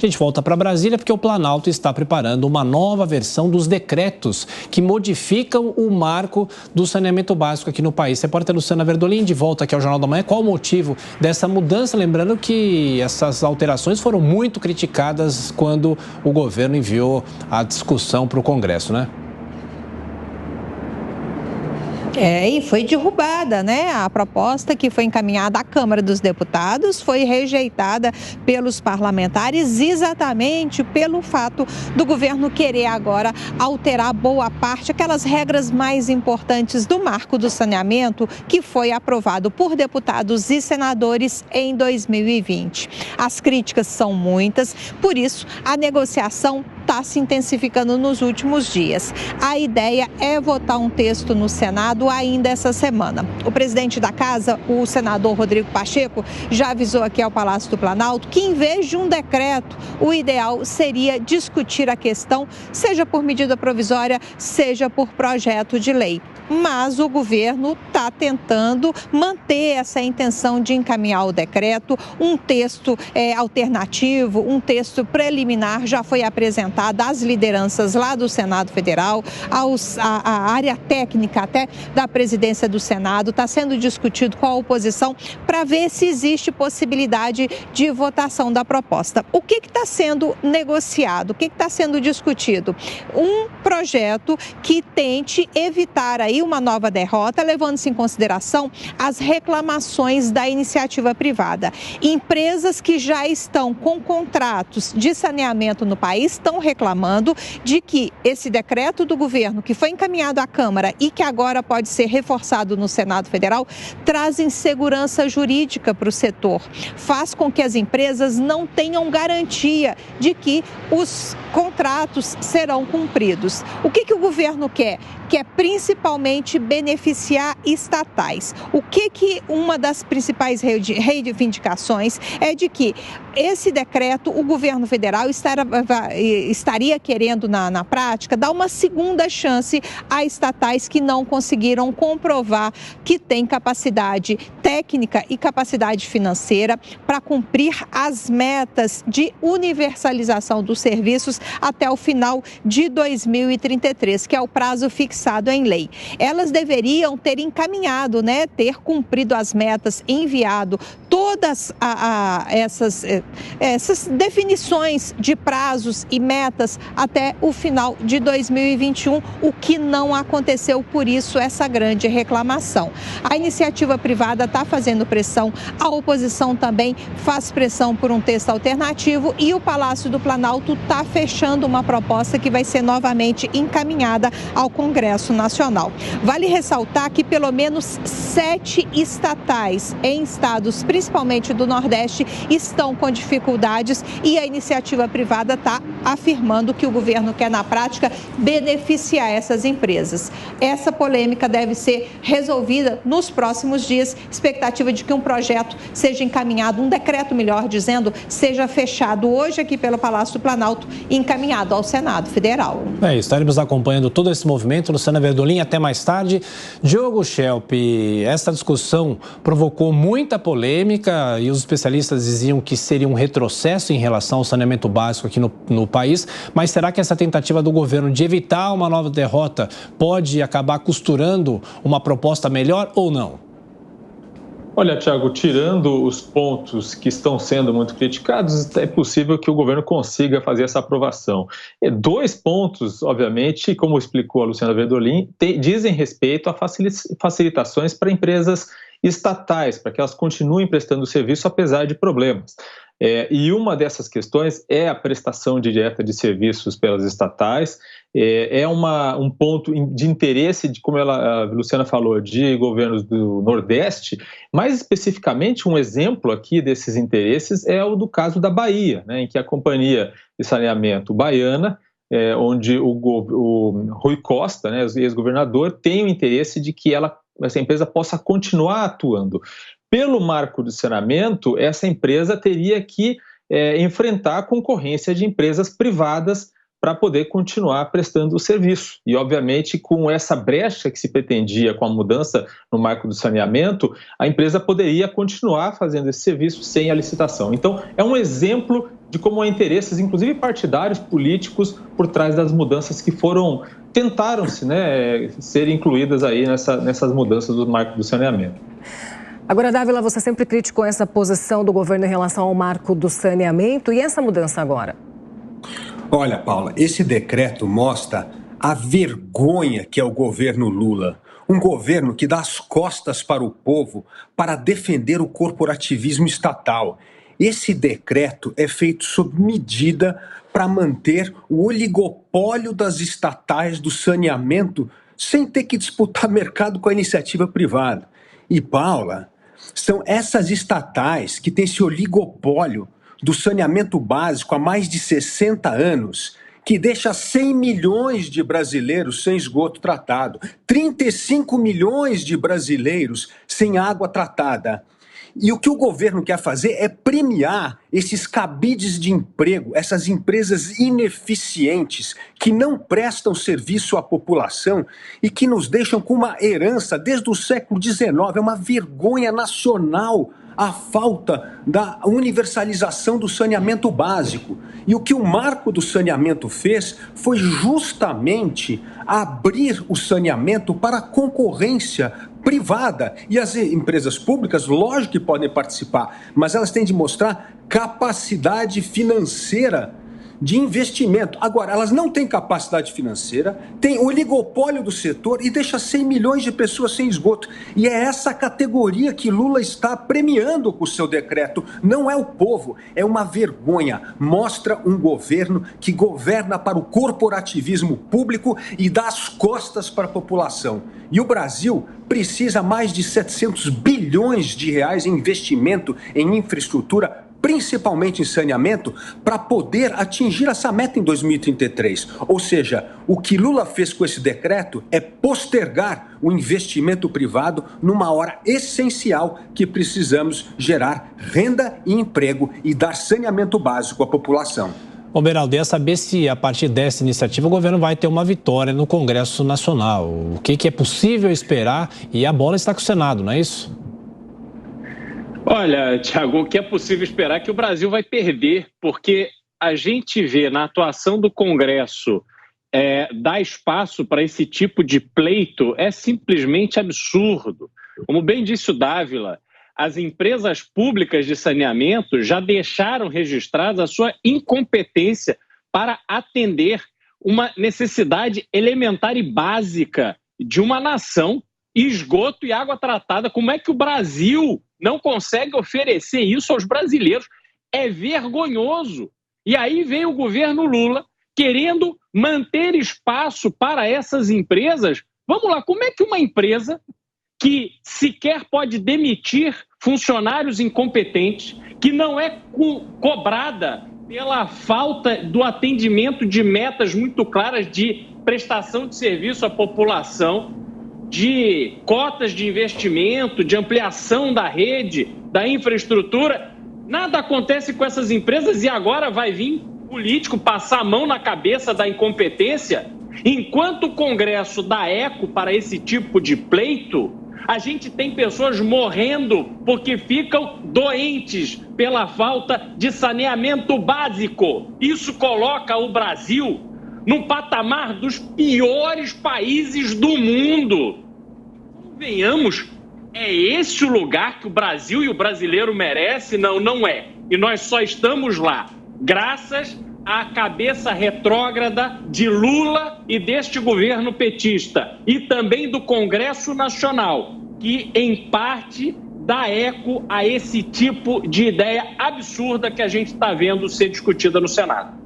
A gente volta para Brasília porque o Planalto está preparando uma nova versão dos decretos que modificam o marco do saneamento básico aqui no país. Repórter Luciana Verdolim, de volta aqui ao Jornal da Manhã. Qual o motivo dessa mudança? Lembrando que essas alterações foram muito criticadas quando o governo enviou a discussão para o Congresso, né? E foi derrubada, né? A proposta que foi encaminhada à Câmara dos Deputados foi rejeitada pelos parlamentares exatamente pelo fato do governo querer agora alterar boa parte, aquelas regras mais importantes do marco do saneamento que foi aprovado por deputados e senadores em 2020. As críticas são muitas, por isso a negociação está se intensificando nos últimos dias. A ideia é votar um texto no Senado ainda essa semana. O presidente da Casa, o senador Rodrigo Pacheco, já avisou aqui ao Palácio do Planalto que, em vez de um decreto, o ideal seria discutir a questão, seja por medida provisória, seja por projeto de lei. Mas o governo está tentando manter essa intenção de encaminhar o decreto. Um texto alternativo, um texto preliminar já foi apresentado às lideranças lá do Senado Federal, a área técnica até da presidência do Senado. Está sendo discutido com a oposição para ver se existe possibilidade de votação da proposta. O que está sendo negociado? O que está sendo discutido? Um projeto que tente evitar aí uma nova derrota, levando-se em consideração as reclamações da iniciativa privada. Empresas que já estão com contratos de saneamento no país estão reclamando de que esse decreto do governo, que foi encaminhado à Câmara e que agora pode ser reforçado no Senado Federal, traz insegurança jurídica para o setor. Faz com que as empresas não tenham garantia de que os contratos serão cumpridos. O que o governo quer? Quer principalmente beneficiar estatais. O que uma das principais reivindicações é de que esse decreto, o governo federal estaria querendo, na prática, dar uma segunda chance a estatais que não conseguiram comprovar que têm capacidade técnica e capacidade financeira para cumprir as metas de universalização dos serviços até o final de 2033, que é o prazo fixado em lei. Elas deveriam ter encaminhado, ter cumprido as metas, enviado todas essas definições de prazos e metas até o final de 2021, o que não aconteceu, por isso essa grande reclamação. A iniciativa privada está fazendo pressão, a oposição também faz pressão por um texto alternativo e o Palácio do Planalto está fechando uma proposta que vai ser novamente encaminhada ao Congresso Nacional. Vale ressaltar que pelo menos 7 estatais em estados, principalmente do Nordeste, estão com dificuldades e a iniciativa privada está afirmando que o governo quer, na prática, beneficiar essas empresas. Essa polêmica deve ser resolvida nos próximos dias, expectativa de que um projeto seja encaminhado, um decreto, melhor dizendo, seja fechado hoje aqui pelo Palácio do Planalto e encaminhado ao Senado Federal. Estaremos acompanhando todo esse movimento. Luciana Verdolim, até mais tarde. Diogo Schelp, essa discussão provocou muita polêmica e os especialistas diziam que seria um retrocesso em relação ao saneamento básico aqui no país, mas será que essa tentativa do governo de evitar uma nova derrota pode acabar costurando uma proposta melhor ou não? Olha, Thiago, tirando os pontos que estão sendo muito criticados, é possível que o governo consiga fazer essa aprovação. 2 pontos, obviamente, como explicou a Luciana Verdolim, dizem respeito a facilitações para empresas estatais, para que elas continuem prestando serviço apesar de problemas. E uma dessas questões é a prestação direta de serviços pelas estatais. É um ponto de interesse, como a Luciana falou, de governos do Nordeste. Mais especificamente, um exemplo aqui desses interesses é o do caso da Bahia, em que a Companhia de Saneamento Baiana, onde o Rui Costa, o ex-governador, tem o interesse de que essa empresa possa continuar atuando. Pelo marco do saneamento, essa empresa teria que enfrentar a concorrência de empresas privadas para poder continuar prestando o serviço. E, obviamente, com essa brecha que se pretendia com a mudança no marco do saneamento, a empresa poderia continuar fazendo esse serviço sem a licitação. Então, é um exemplo de como há interesses, inclusive partidários, políticos, por trás das mudanças que tentaram-se, né, ser incluídas aí nessas mudanças do marco do saneamento. Agora, Dávila, você sempre criticou essa posição do governo em relação ao marco do saneamento. E essa mudança agora? Olha, Paula, esse decreto mostra a vergonha que é o governo Lula. Um governo que dá as costas para o povo para defender o corporativismo estatal. Esse decreto é feito sob medida para manter o oligopólio das estatais do saneamento sem ter que disputar mercado com a iniciativa privada. E, Paula, são essas estatais que têm esse oligopólio do saneamento básico há mais de 60 anos, que deixa 100 milhões de brasileiros sem esgoto tratado, 35 milhões de brasileiros sem água tratada. E o que o governo quer fazer é premiar esses cabides de emprego, essas empresas ineficientes que não prestam serviço à população e que nos deixam com uma herança desde o século XIX. É uma vergonha nacional a falta da universalização do saneamento básico. E o que o marco do saneamento fez foi justamente abrir o saneamento para a concorrência privada. E as empresas públicas, lógico que podem participar, mas elas têm de mostrar capacidade financeira de investimento. Agora, elas não têm capacidade financeira, têm oligopólio do setor e deixa 100 milhões de pessoas sem esgoto. E é essa categoria que Lula está premiando com o seu decreto. Não é o povo, é uma vergonha. Mostra um governo que governa para o corporativismo público e dá as costas para a população. E o Brasil precisa mais de 700 bilhões de reais em investimento em infraestrutura, principalmente em saneamento, para poder atingir essa meta em 2033. Ou seja, o que Lula fez com esse decreto é postergar o investimento privado numa hora essencial que precisamos gerar renda e emprego e dar saneamento básico à população. Bom, Beraldo, ia saber se a partir dessa iniciativa o governo vai ter uma vitória no Congresso Nacional. O que é possível esperar? E a bola está com o Senado, não é isso? Olha, Thiago, o que é possível esperar é que o Brasil vai perder, porque a gente vê na atuação do Congresso dar espaço para esse tipo de pleito é simplesmente absurdo. Como bem disse o Dávila, as empresas públicas de saneamento já deixaram registrada a sua incompetência para atender uma necessidade elementar e básica de uma nação, esgoto e água tratada. Como é que o Brasil não consegue oferecer isso aos brasileiros? É vergonhoso. E aí vem o governo Lula querendo manter espaço para essas empresas. Vamos lá, como é que uma empresa que sequer pode demitir funcionários incompetentes, que não é cobrada pela falta do atendimento de metas muito claras de prestação de serviço à população, de cotas de investimento, de ampliação da rede, da infraestrutura, nada acontece com essas empresas e agora vai vir político passar a mão na cabeça da incompetência? Enquanto o Congresso dá eco para esse tipo de pleito, a gente tem pessoas morrendo porque ficam doentes pela falta de saneamento básico. Isso coloca o Brasil no patamar dos piores países do mundo. Venhamos, é esse o lugar que o Brasil e o brasileiro merece? Não, não é. E nós só estamos lá graças à cabeça retrógrada de Lula e deste governo petista e também do Congresso Nacional, que em parte dá eco a esse tipo de ideia absurda que a gente está vendo ser discutida no Senado.